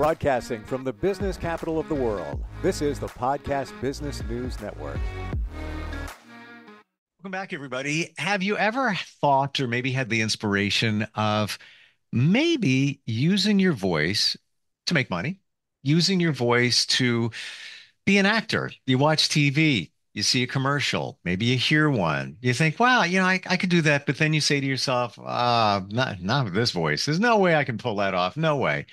Broadcasting from the business capital of the world, this is the Podcast Business News Network. Welcome back, everybody. Have you ever thought or maybe had the inspiration of maybe using your voice to make money, using your voice to be an actor? You watch TV, you see a commercial, maybe you hear one, you think, wow, I could do that. But then you say to yourself, not with this voice. There's no way I can pull that off. No way.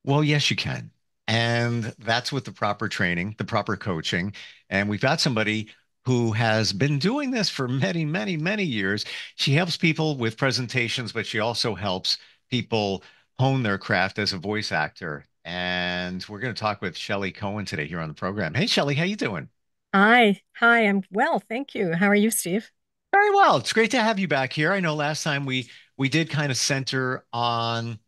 Well, yes, you can. And that's with the proper training, the proper coaching. And we've got somebody who has been doing this for many, many, many years. She helps people with presentations, but she also helps people hone their craft as a voice actor. And we're going to talk with Shelley Cohen today here on the program. Hey, Shelley, how you doing? Hi, I'm well, thank you. How are you, Steve? Very well. It's great to have you back here. I know last time we did kind of center on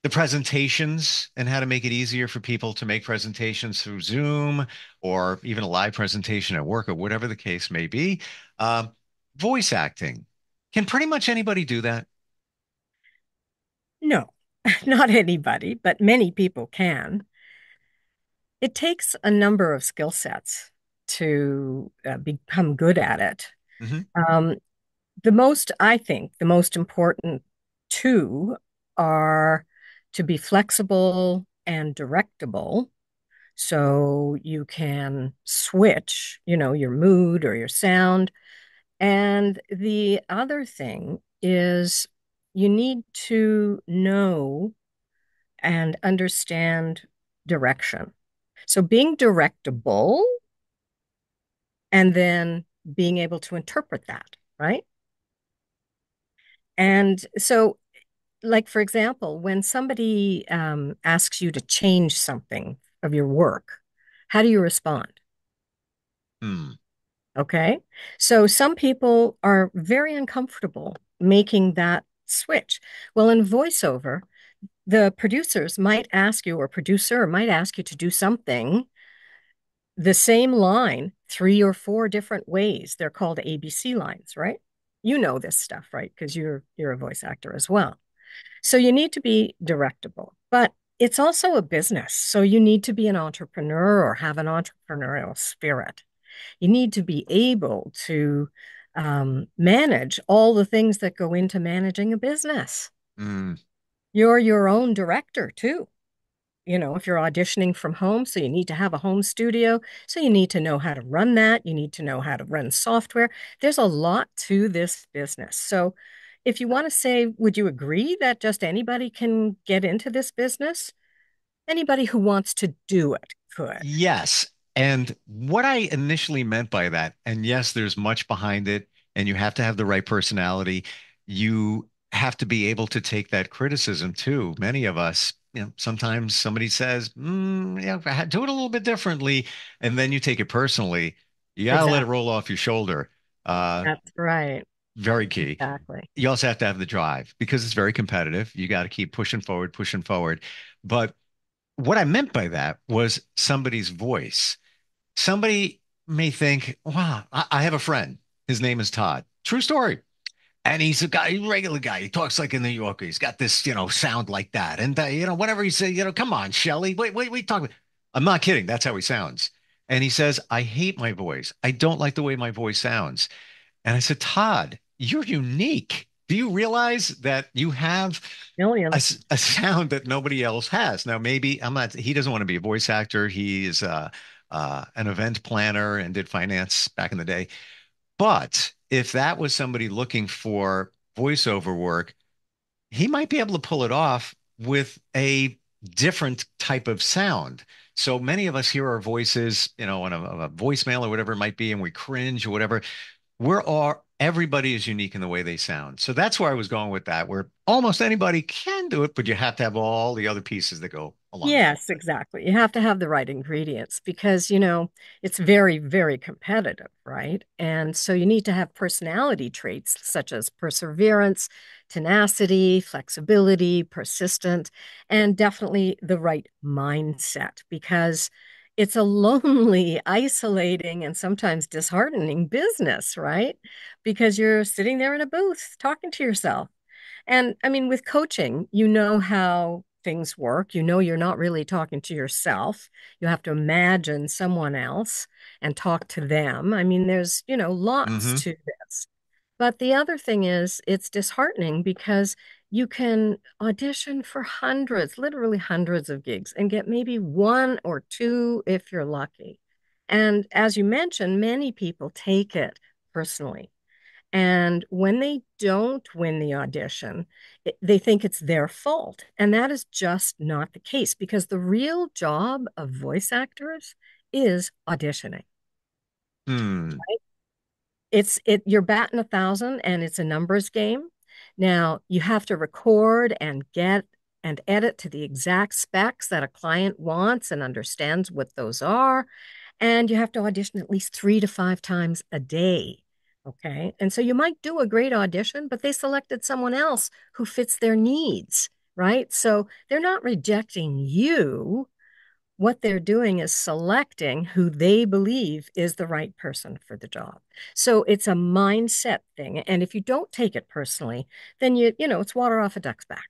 the presentations and how to make it easier for people to make presentations through Zoom or even a live presentation at work or whatever the case may be. Um, Voice acting. Can pretty much anybody do that? No, not anybody, but many people can. It takes a number of skill sets to become good at it. Hmm. Um, I think, the most important two are to be flexible and directable. So you can switch, your mood or your sound. And the other thing is you need to know and understand direction. So being directable and then being able to interpret that, right? And so, like, for example, when somebody asks you to change something of your work, how do you respond? Hmm. Okay. So some people are very uncomfortable making that switch. Well, in voiceover, the producers might ask you, or producer might ask you to do something, the same line, three or four different ways. They're called ABC lines, right? You know this stuff, right? Because you're a voice actor as well. So you need to be directable, but it's also a business. So you need to be an entrepreneur or have an entrepreneurial spirit. You need to be able to manage all the things that go into managing a business. Hmm. You're your own director too. If you're auditioning from home, so you need to have a home studio. So you need to know how to run that. You need to know how to run software. There's a lot to this business. So if you want to say, would you agree that just anybody can get into this business? Anybody who wants to do it could. Yes. And what I initially meant by that, and yes, there's much behind it, and you have to have the right personality. You have to be able to take that criticism too. Many of us, sometimes somebody says, yeah, do it a little bit differently, and then you take it personally. You got to let it Exactly. roll off your shoulder. Uh, That's right. Very key. Exactly. You also have to have the drive because it's very competitive. You got to keep pushing forward, pushing forward. But what I meant by that was somebody's voice. Somebody may think, wow, I have a friend. His name is Todd. True story. And he's a guy, a regular guy. He talks like a New Yorker. He's got this, sound like that. And, whatever he says, come on, Shelley. Wait, talk. I'm not kidding. That's how he sounds. And he says, I hate my voice. I don't like the way my voice sounds. And I said, Todd, you're unique. Do you realize that you have Millions. a sound that nobody else has? Now, maybe he doesn't want to be a voice actor. He is an event planner and did finance back in the day. But if that was somebody looking for voiceover work, he might be able to pull it off with a different type of sound. So many of us hear our voices, on a voicemail or whatever it might be, and we cringe or whatever. Everybody is unique in the way they sound. So that's where I was going with that, where almost anybody can do it, but you have to have all the other pieces that go alongside. Yes, exactly. You have to have the right ingredients because, it's very, very competitive, right? And so you need to have personality traits such as perseverance, tenacity, flexibility, persistent, and definitely the right mindset because it's a lonely, isolating, and sometimes disheartening business, right? Because you're sitting there in a booth talking to yourself. And I mean, with coaching, you know how things work. You know, you're not really talking to yourself. You have to imagine someone else and talk to them. I mean, there's, lots Hmm. to this. But the other thing is, it's disheartening because you can audition for hundreds, literally hundreds of gigs and get maybe one or two if you're lucky. And as you mentioned, many people take it personally. And when they don't win the audition, they think it's their fault. And that is just not the case because the real job of voice actors is auditioning. Hmm. You're batting 1,000 and it's a numbers game. Now you have to record and get and edit to the exact specs that a client wants and understands what those are. And you have to audition at least 3 to 5 times a day. Okay. And so you might do a great audition, but they selected someone else who fits their needs, right? So they're not rejecting you. What they're doing is selecting who they believe is the right person for the job. So it's a mindset thing. And if you don't take it personally, then it's water off a duck's back.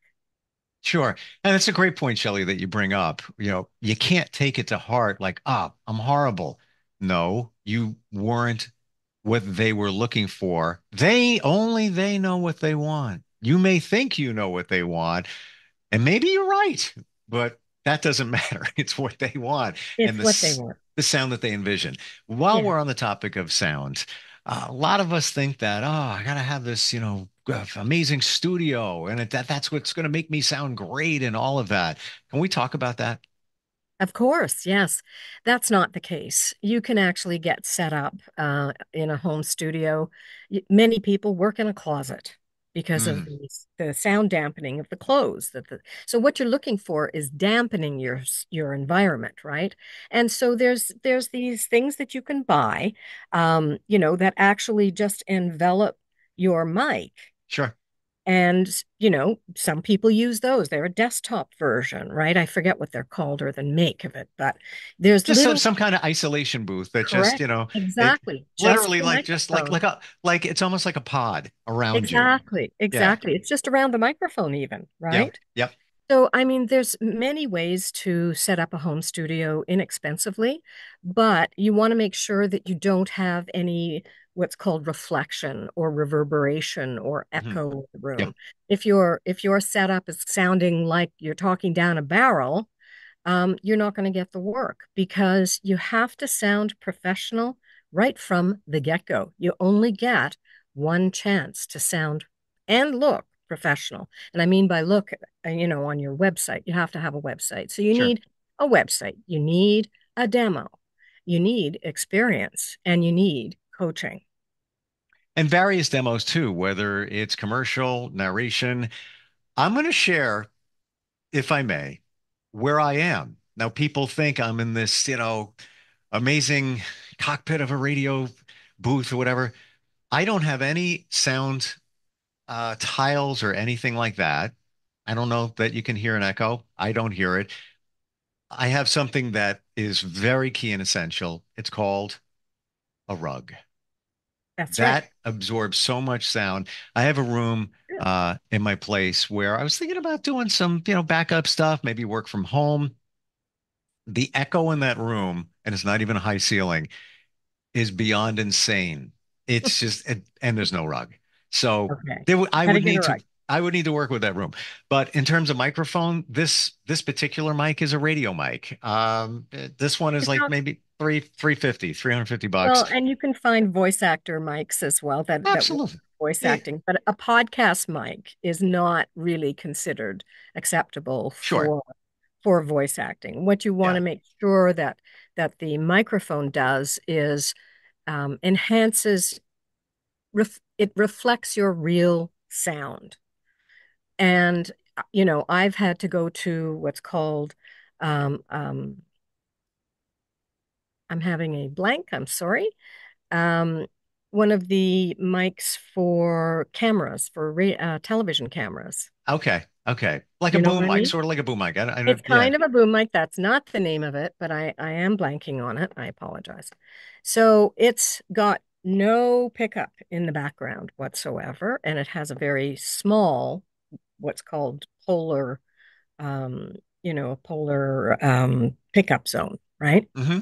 Sure. And it's a great point, Shelley, that you bring up. You can't take it to heart like, I'm horrible. No, you weren't what they were looking for. They know what they want. You may think you know what they want, and maybe you're right, but that doesn't matter. It's what they want and It's what they want. the sound that they envision. While Yeah. we're on the topic of sound, a lot of us think that, I gotta have this, amazing studio, and that's what's going to make me sound great and all of that. Can we talk about that? Of course, yes. That's not the case. You can actually get set up in a home studio. Many people work in a closet because of Mm, the sound dampening of the clothes. So what you're looking for is dampening your environment, right? And so there's these things that you can buy, that actually just envelop your mic. sure. And, some people use those. They're a desktop version, right? I forget what they're called or the make of it, but there's Just some little, some kind of isolation booth that just, correct, it exactly, just literally the like just like microphone. like it's almost like a pod around you. Exactly, Yeah. exactly. It's just around the microphone even, Yep. right? Yep. So, I mean, there's many ways to set up a home studio inexpensively, but you want to make sure that you don't have any what's called reflection or reverberation or Mhm. echo in the Yep. room. If your setup is sounding like you're talking down a barrel, you're not going to get the work because you have to sound professional right from the get-go. You only get one chance to sound and look professional. And I mean by look, on your website, you have to have a website. So you Sure. need a website, you need a demo, you need experience, and you need coaching. And various demos too, whether it's commercial, narration. I'm going to share, if I may, where I am. Now, people think I'm in this, amazing cockpit of a radio booth or whatever. I don't have any sound tiles or anything like that. I don't know that you can hear an echo. I don't hear it. I have something that is very key and essential. It's called a rug. That's right. That absorbs so much sound. I have a room in my place where I was thinking about doing some, backup stuff, maybe work from home. The echo in that room, and it's not even a high ceiling, is beyond insane. It's just, and there's no rug. So Okay. there, I Got to would get it need to, right. I would need to work with that room. But in terms of microphone, this particular mic is a radio mic. This one is It's like not maybe 350, $350. Well, and you can find voice actor mics as well that work Absolutely. voice Yeah, acting, but a podcast mic is not really considered acceptable sure. for voice acting. What you want Yeah. to make sure that the microphone does is enhances it reflects your real sound. And I've had to go to what's called um, um, I'm having a blank. I'm sorry. um, one of the mics for cameras, for television cameras. Okay. Okay. Like a You know what boom I mic, mean? sort of like a boom mic. I know. It's Yeah. kind of a boom mic. That's not the name of it, but I am blanking on it. I apologize. So it's got no pickup in the background whatsoever, and it has a very small, what's called polar a polar pickup zone, right? Hmm.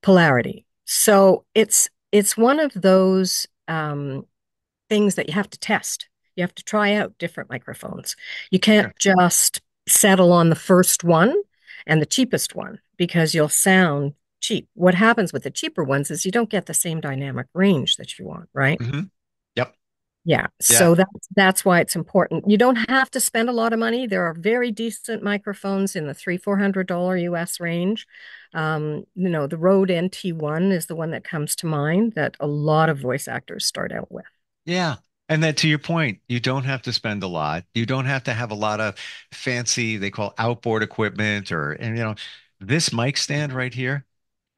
Polarity. So it's one of those things that you have to test. You have to try out different microphones. You can't Sure. just settle on the first one and the cheapest one because you'll sound cheap. What happens with the cheaper ones is you don't get the same dynamic range that you want, right? Hmm. Yep. Yeah, Yeah. so that's why it's important. You don't have to spend a lot of money. There are very decent microphones in the $300-400 US range. The Rode NT1 is the one that comes to mind that a lot of voice actors start out with. Yeah. And then to your point, you don't have to spend a lot. You don't have to have a lot of fancy, they call outboard equipment and this mic stand right here,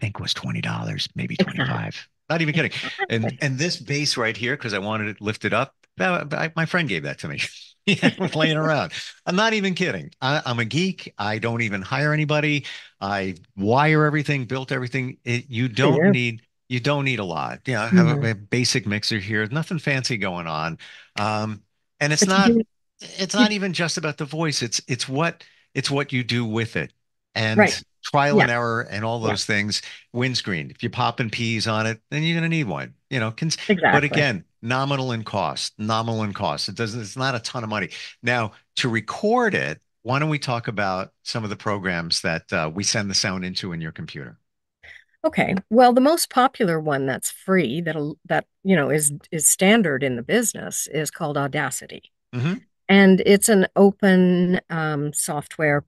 I think was $20, maybe Exactly. 25. Not even kidding. And this bass right here, because I wanted it lifted up, my friend gave that to me. Yeah, it was laying around. I'm not even kidding. I'm a geek. I don't even hire anybody. I wire everything, built everything. For you. You don't need a lot. I have No. a basic mixer here, nothing fancy going on. Um, and But you do, it's you, not even just about the voice. It's what you do with it. right. And trial Yeah, and error and all yeah, those things. Windscreen. If you're popping peas on it, then you're going to need one. But exactly. again, nominal in cost. Nominal in cost. It's not a ton of money. Now, to record it, why don't we talk about some of the programs that we send the sound into in your computer? Okay. Well, the most popular one that's free that is standard in the business is called Audacity. Hmm. And it's an open software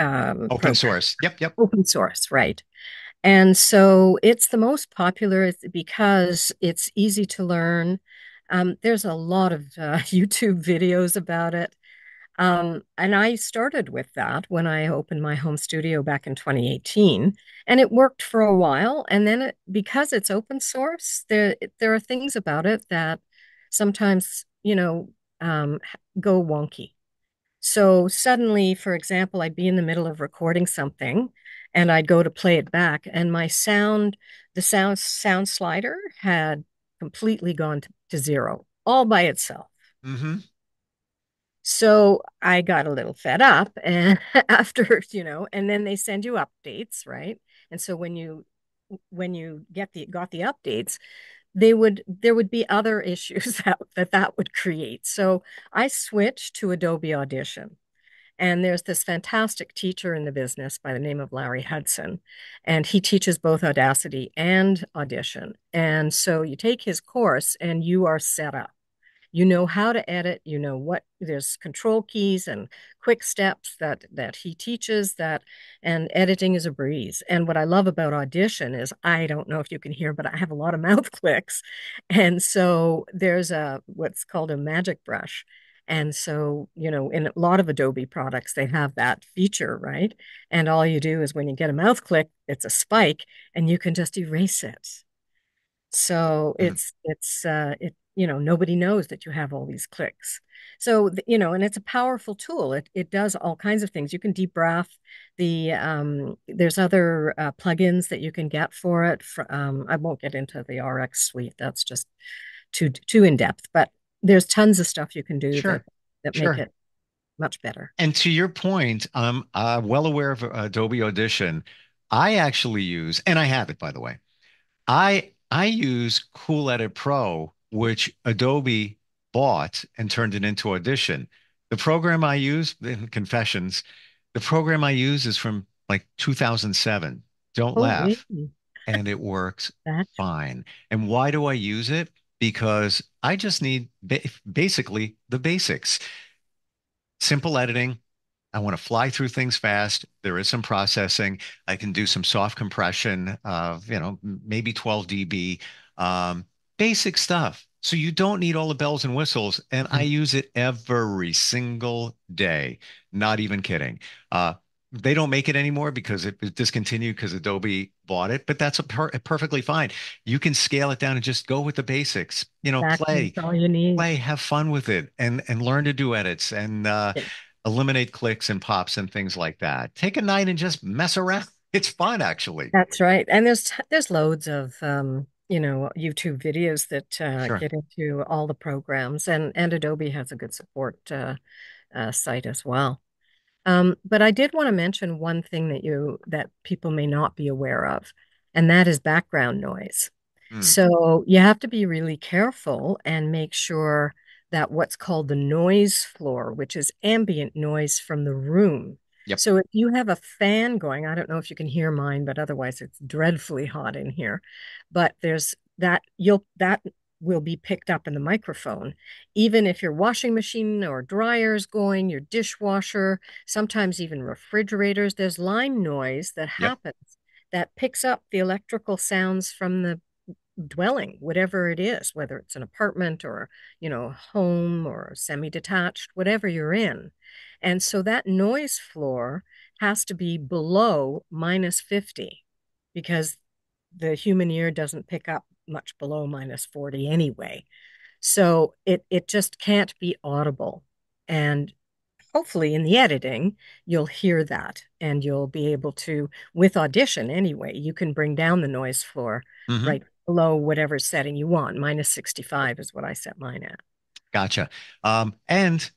Open program, source. Yep, yep. open source, right? And so it's the most popular because it's easy to learn. There's a lot of YouTube videos about it. And I started with that when I opened my home studio back in 2018, and it worked for a while. And then because it's open source, there are things about it that sometimes, go wonky. So suddenly, for example, I'd be in the middle of recording something and I'd go to play it back, and the sound slider had completely gone to zero all by itself. Hmm. So I got a little fed up and after, and then they send you updates, right? And so when you got the updates, there would be other issues that would create. So I switched to Adobe Audition. And there's this fantastic teacher in the business by the name of Larry Hudson, and he teaches both Audacity and Audition. And so you take his course and you are set up. You know how to edit, you know what there's control keys and quick steps that he teaches that, and editing is a breeze. And what I love about Audition is I don't know if you can hear, but I have a lot of mouth clicks. And so there's a what's called a magic brush. And so, in a lot of Adobe products, they have that feature, right? And all you do is when you get a mouth click, it's a spike and you can just erase it. So nobody knows that you have all these clicks. So and it's a powerful tool. It does all kinds of things. You can debrief there's other plugins that you can get for it. I won't get into the RX suite. That's just too in depth. But there's tons of stuff you can do that Sure. make Sure. it much better. And to your point, I'm well aware of Adobe Audition. I actually use, and I have it by the way. I use Cool Edit Pro, which Adobe bought and turned it into Audition. The program I use, in Confessions, the program I use is from like 2007. Don't Holy, laugh. And it works that's fine. And why do I use it? Because I just need basically the basics. Simple editing. I want to fly through things fast. There is some processing. I can do some soft compression of, maybe 12 dB, basic stuff. So you don't need all the bells and whistles. And I use it every single day. Not even kidding. Uh, they don't make it anymore because it discontinued because Adobe bought it, but that's perfectly fine. You can scale it down and just go with the basics. exactly Play, all you need. have fun with it, and learn to do edits and Yeah. eliminate clicks and pops and things like that. Take a night and just mess around. It's fun, actually. That's right. And there's loads of YouTube videos that Sure. get into all the programs, and Adobe has a good support site as well. But I did want to mention one thing that people may not be aware of, and that is background noise. Hmm. So you have to be really careful and make sure that what's called the noise floor, which is ambient noise from the room. Yep. So if you have a fan going, I don't know if you can hear mine, but otherwise it's dreadfully hot in here. But there's that will be picked up in the microphone. Even if your washing machine or dryer is going, your dishwasher, sometimes even refrigerators, there's line noise that Yep. happens that picks up the electrical sounds from the dwelling, whatever it is, whether it's an apartment or, home or semi-detached, whatever you're in. And so that noise floor has to be below -50 because the human ear doesn't pick up much below -40 anyway. So it just can't be audible. And hopefully in the editing, you'll hear that and you'll be able to, with Audition anyway, you can bring down the noise floor Hmm. right below whatever setting you want. -65 is what I set mine at. Gotcha.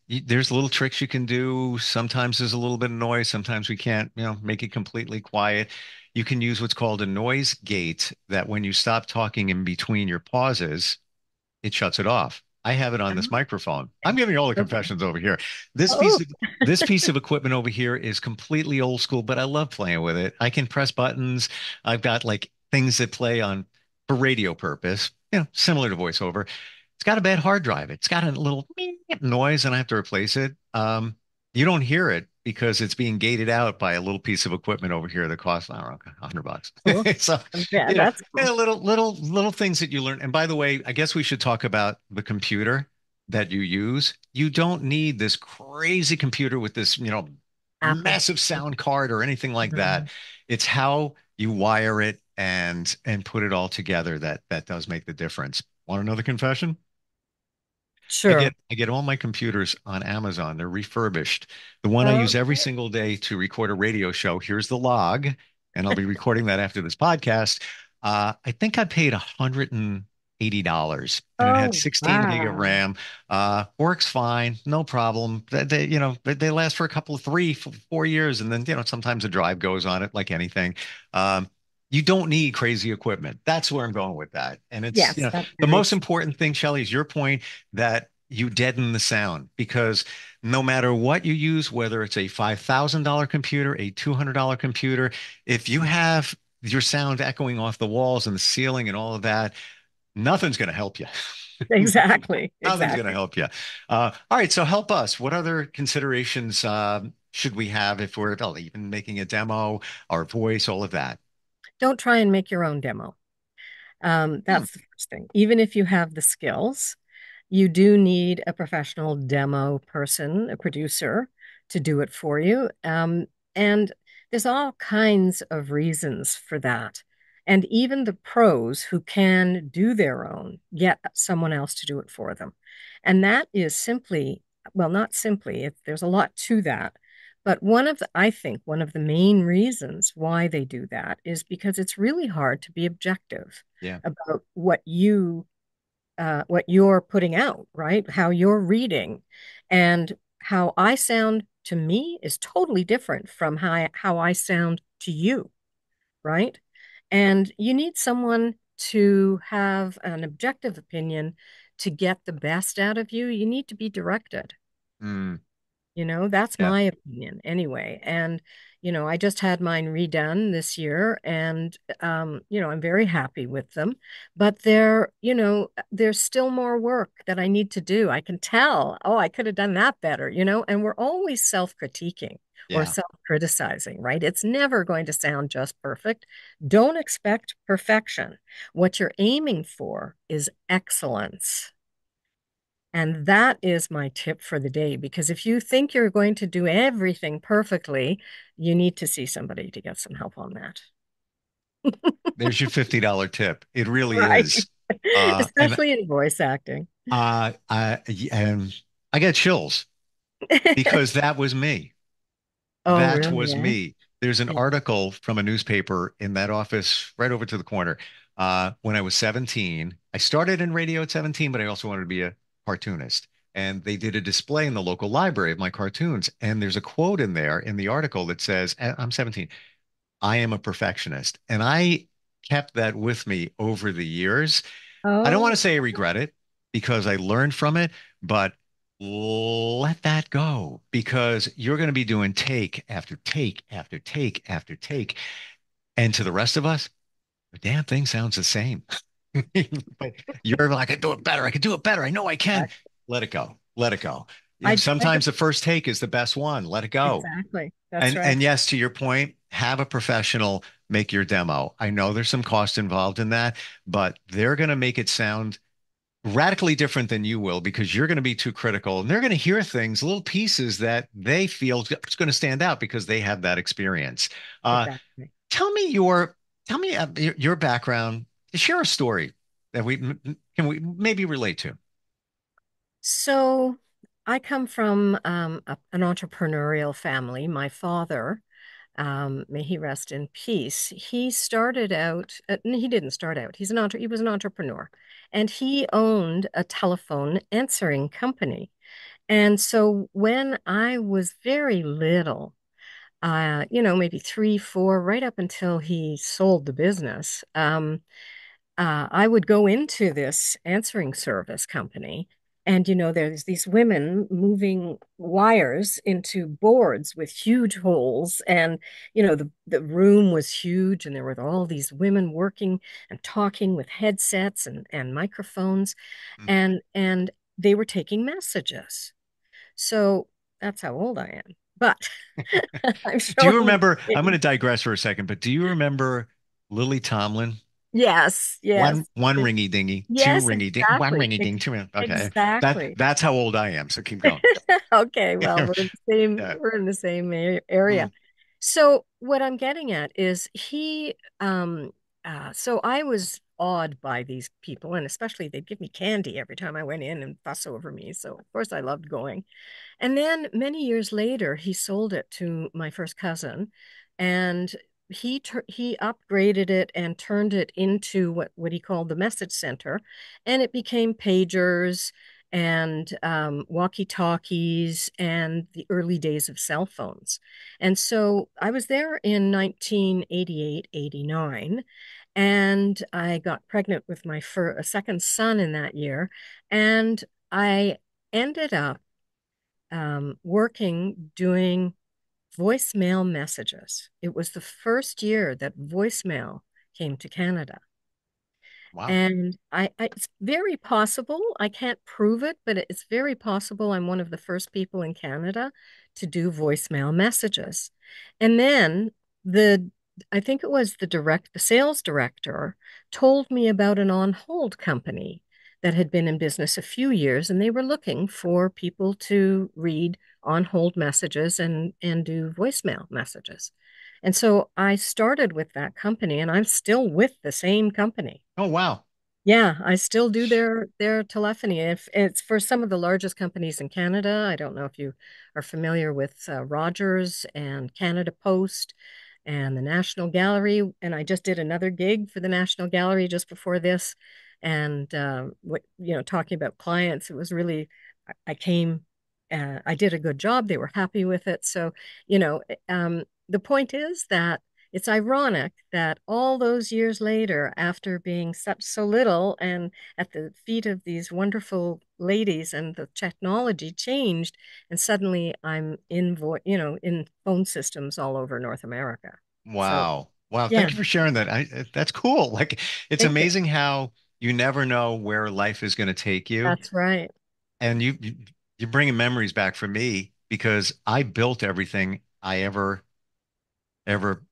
There's little tricks you can do. Sometimes there's a little bit of noise. Sometimes we can't, make it completely quiet. You can use what's called a noise gate that when you stop talking in between your pauses, it shuts it off. I have it on this microphone. I'm giving you all the Okay. confessions over here. This piece Oh, of this piece of equipment over here is completely old school, but I love playing with it. I can press buttons. I've got like things that play on for radio purpose, similar to voiceover. It's got a bad hard drive. It's got a little noise, and I have to replace it. You don't hear it because it's being gated out by a little piece of equipment over here that costs, I don't know, $100. cool. So, Yeah, that's cool. little things that you learn. And by the way, I guess we should talk about the computer that you use. You don't need this crazy computer with this, Apple. massive sound card or anything like that. Mhm. It's how you wire it and put it all together that does make the difference. Want another confession? I get Sure. I get all my computers on Amazon. They're refurbished. The one I use every Okay. single day to record a radio show. Here's the log, and I'll be recording that after this podcast. I think I paid $180, and it had Oh, 16 gig of wow. RAM. Works fine, no problem. They last for a couple of 4 years, and then sometimes a drive goes on it, like anything. Um, you don't need crazy equipment. That's where I'm going with that. And it's Yes, that's the very most true. important thing, Shelley, is your point that you deaden the sound because no matter what you use, whether it's a $5,000 computer, a $200 computer, if you have your sound echoing off the walls and the ceiling and all of that, nothing's going to help you. Exactly. Nothing's going to Exactly. help you. All right, so help us. What other considerations should we have if we're even making a demo, our voice, all of that? Don't try and make your own demo. Hmm. That's the first thing. Even if you have the skills, you do need a professional demo person, a producer, to do it for you. And there's all kinds of reasons for that. And even the pros who can do their own get someone else to do it for them. And that is simply, well, not simply, there's a lot to that. But I think one of the main reasons why they do that is because it's really hard to be objective Yeah. about what you're putting out, right? How you're reading and how I sound to me is totally different from how I sound to you, right? And you need someone to have an objective opinion to get the best out of you. You need to be directed. Mm, That's yeah. my opinion anyway. And, I just had mine redone this year and, I'm very happy with them. But there's still more work that I need to do. I can tell, oh, I could have done that better, and we're always self-critiquing or Yeah. self-criticizing, right? It's never going to sound just perfect. Don't expect perfection. What you're aiming for is excellence. And that is my tip for the day, because if you think you're going to do everything perfectly, you need to see somebody to get some help on that. There's your $50 tip. It really Right. is. And Especially in voice acting. uh, I, and I get chills because that was me. Oh, That really, was eh? me. There's an Yeah. article from a newspaper in that office right over to the corner. When I was 17, I started in radio at 17, but I also wanted to be a cartoonist. and they did a display in the local library of my cartoons. And there's a quote in there in the article that says, I'm 17, I am a perfectionist. And I kept that with me over the years. I don't want Oh, to say I regret it because I learned from it, but let that go because you're going to be doing take after take after take after take. And to the rest of us, the damn thing sounds the same. But you're like, I can do it better. I can do it better. I know I can. exactly. Let it go. Let it go. You know, I sometimes the first take is the best one. Let it go. exactly. That's And right. yes, to your point, have a professional make your demo. I know there's some cost involved in that, but they're going to make it sound radically different than you will because you're going to be too critical and they're going to hear things, little pieces that they feel is going to stand out because they have that experience. Uh, Exactly. tell me your tell me your background. Share a story that we can we maybe relate to. So I come from an entrepreneurial family. My father, may he rest in peace, he started out, he didn't start out, he was an entrepreneur, and he owned a telephone answering company. And so when I was very little, maybe three, four, right up until he sold the business, I would go into this answering service company. And, there's these women moving wires into boards with huge holes. And, the room was huge. And there were all these women working and talking with headsets and microphones. Mm. And they were taking messages. So that's how old I am. But I'm Do you showing remember? I'm going age. to digress for a second, but do you remember Lily Tomlin? Yes, yes, One ringy dingy, two yes, ringy ding, one exactly. ringy ding, two. Okay, Exactly. that's how old I am. So keep going. Okay, well, Yeah. we're in the same area. Mm. So what I'm getting at is so I was awed by these people, and especially they'd give me candy every time I went in and fuss over me. So of course I loved going. And then many years later, he sold it to my first cousin, and he upgraded it and turned it into what he called the message center, and it became pagers and walkie-talkies and the early days of cell phones. And so I was there in 1988, 89, and I got pregnant with my a second son in that year, and I ended up working doing voicemail messages. It was the first year that voicemail came to Canada. Wow. And it's very possible, I can't prove it, but it's very possible I'm one of the first people in Canada to do voicemail messages. And then the, I think it was the sales director told me about an on-hold company that had been in business a few years, and they were looking for people to read on-hold messages and do voicemail messages. And so I started with that company, and I'm still with the same company. Oh, wow. Yeah, I still do their telephony. If it's for some of the largest companies in Canada, I don't know if you are familiar with Rogers and Canada Post and the National Gallery. And I just did another gig for the National Gallery just before this. And talking about clients, it was really I came, I did a good job. They were happy with it. So, the point is that it's ironic that all those years later, after being such so little and at the feet of these wonderful ladies, and the technology changed, and suddenly I'm in phone systems all over North America. So Wow. Wow. yeah, Thank you for sharing that. That's cool. Like, it's thank you. amazing how you never know where life is going to take you. That's right. And you're bringing memories back for me because I built everything I ever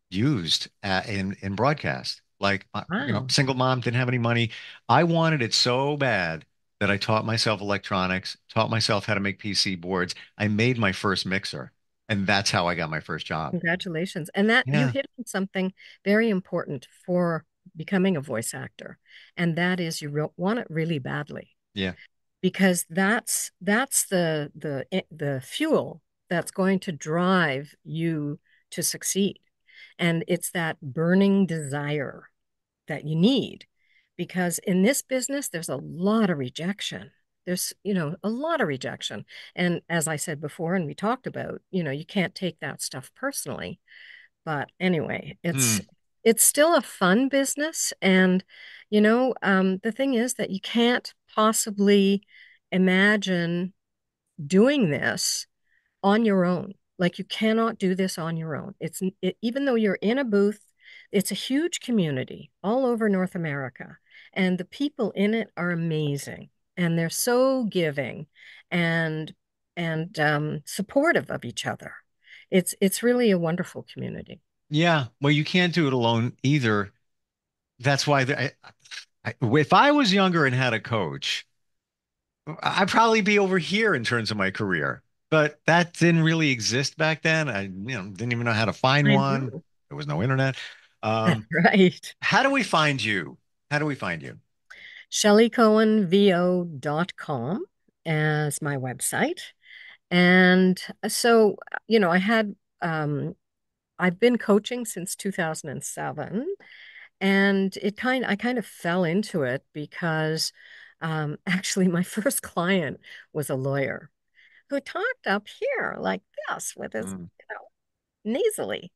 used in broadcast. Like, Wow. single mom, didn't have any money. I wanted it so bad that I taught myself electronics, taught myself how to make PC boards. I made my first mixer, and that's how I got my first job. Congratulations. And that you Yeah. hit on something very important for becoming a voice actor, and that is you want it really badly. Yeah. Because that's the fuel that's going to drive you to succeed. And it's that burning desire that you need. Because in this business, there's a lot of rejection. There's, a lot of rejection. And as I said before, and we talked about, you can't take that stuff personally. But anyway, Hmm. it's still a fun business. And, the thing is that you can't possibly imagine doing this on your own. Like you cannot do this on your own. Even though you're in a booth, it's a huge community all over North America, and the people in it are amazing, and they're so giving and supportive of each other. It's really a wonderful community. Yeah. Well, you can't do it alone either. That's why if I was younger and had a coach, I'd probably be over here in terms of my career. But that didn't really exist back then. Didn't even know how to find I one. know. There was no internet. Um, Right. how do we find you? How do we find you? ShelleyCohenVO.com as my website. And so, I had I've been coaching since 2007, and I kind of fell into it because actually my first client was a lawyer who talked up here like this with his, Mm. nasally.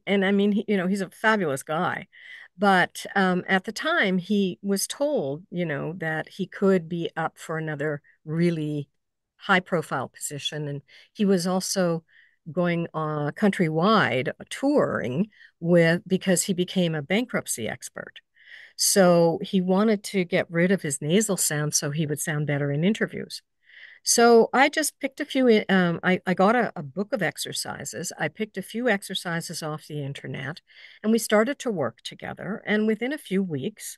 And I mean, he's a fabulous guy. But at the time, he was told, that he could be up for another really high profile position. And he was also going countrywide touring because he became a bankruptcy expert. So he wanted to get rid of his nasal sound so he would sound better in interviews. So I just picked a few. I got a book of exercises. I picked a few exercises off the internet, and we started to work together. And within a few weeks,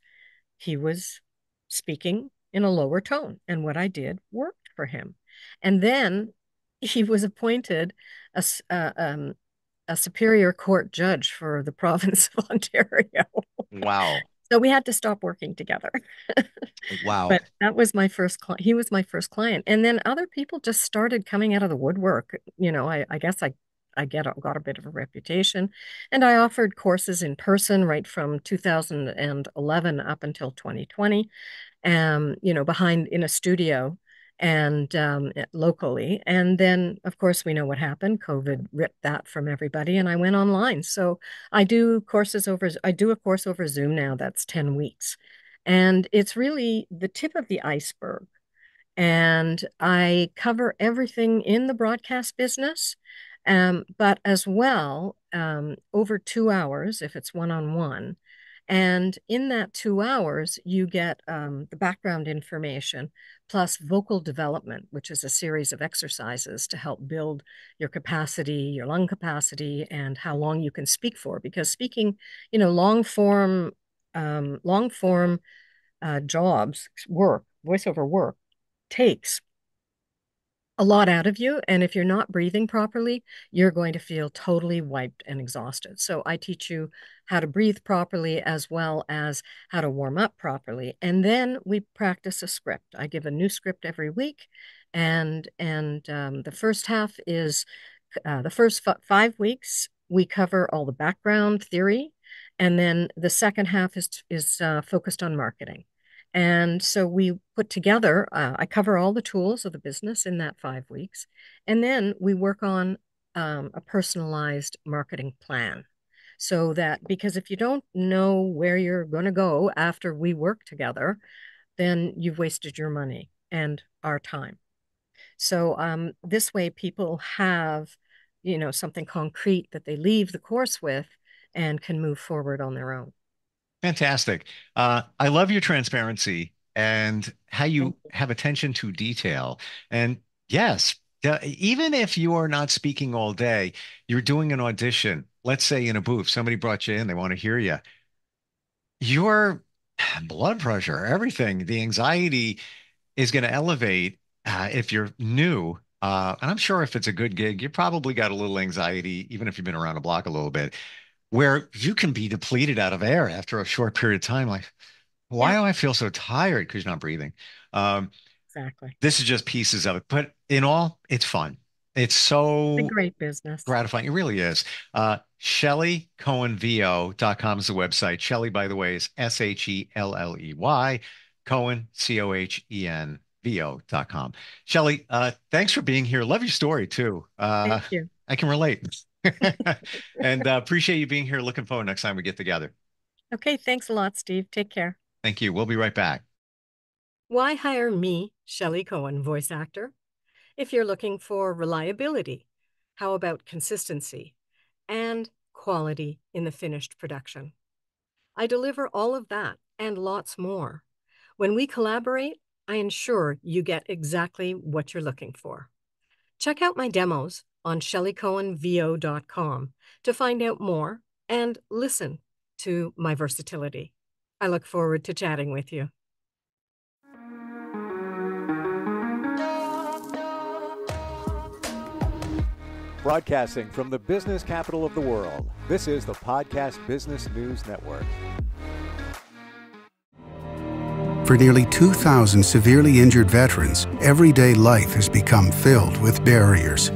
he was speaking in a lower tone. And what I did worked for him. And then he was appointed a, a superior court judge for the province of Ontario. Wow. So we had to stop working together. Wow. But that was my first client. He was my first client. And then other people just started coming out of the woodwork. I guess got a bit of a reputation. And I offered courses in person right from 2011 up until 2020, behind in a studio and locally. And then, of course, we know what happened. COVID ripped that from everybody, and I went online. So I do a course over Zoom now that's 10 weeks. And it's really the tip of the iceberg. And I cover everything in the broadcast business, but as well, over 2 hours if it's one-on-one. And in that 2 hours, you get the background information plus vocal development, which is a series of exercises to help build your capacity, your lung capacity, and how long you can speak for. Because speaking, long form jobs, voiceover work takes a lot out of you. And if you're not breathing properly, you're going to feel totally wiped and exhausted. So I teach you how to breathe properly as well as how to warm up properly. And then we practice a script. I give a new script every week. And the first half is the first 5 weeks, we cover all the background theory. And then the second half is focused on marketing. And so we put together, I cover all the tools of the business in that 5 weeks. And then we work on a personalized marketing plan. So that, because if you don't know where you're going to go after we work together, then you've wasted your money and our time. So this way, people have, something concrete that they leave the course with and can move forward on their own. Fantastic. I love your transparency and how Thank you you. have attention to detail. And yes, even if you are not speaking all day, you're doing an audition. Let's say in a booth, somebody brought you in, they want to hear you. Your blood pressure, everything, the anxiety is going to elevate if you're new. And I'm sure if it's a good gig, you probably got a little anxiety, even if you've been around the block a little bit, where you can be depleted out of air after a short period of time. Like, why Yeah, do I feel so tired? Because you're not breathing. Um, exactly. this is just pieces of it, but in all, it's fun. It's It's a so great business. gratifying. It really is. ShelleyCohenVO.com is the website. Shelley, by the way, is Shelley. Cohen, CohenVO. VO.com. Shelley, thanks for being here. Love your story too. Thank you. I can relate. And appreciate you being here. Looking forward next time we get together. Okay, thanks a lot, Steve. Take care. Thank you. We'll be right back. Why hire me, Shelley Cohen, voice actor? If you're looking for reliability, how about consistency and quality in the finished production? I deliver all of that and lots more. When we collaborate, I ensure you get exactly what you're looking for. Check out my demos on shelleycohenvo.com to find out more and listen to my versatility. I look forward to chatting with you. Broadcasting from the business capital of the world, this is the Podcast Business News Network. For nearly 2,000 severely injured veterans, everyday life has become filled with barriers.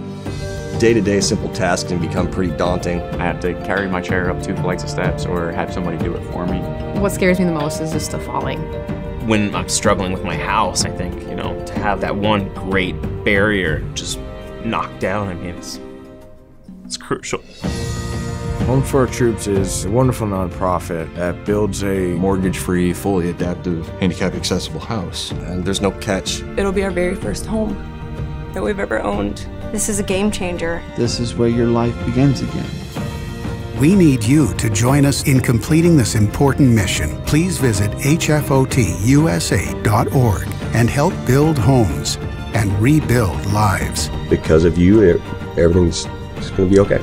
Day-to-day simple tasks can become pretty daunting. I have to carry my chair up 2 flights of steps or have somebody do it for me. What scares me the most is just the falling. When I'm struggling with my house, I think, to have that one great barrier just knocked down, it's crucial. Home for Our Troops is a wonderful nonprofit that builds a mortgage-free, fully adaptive, handicap-accessible house. And there's no catch. It'll be our very first home that we've ever owned. This is a game changer. This is where your life begins again. We need you to join us in completing this important mission. Please visit hfotusa.org and help build homes and rebuild lives. Because of you, everything's going to be okay.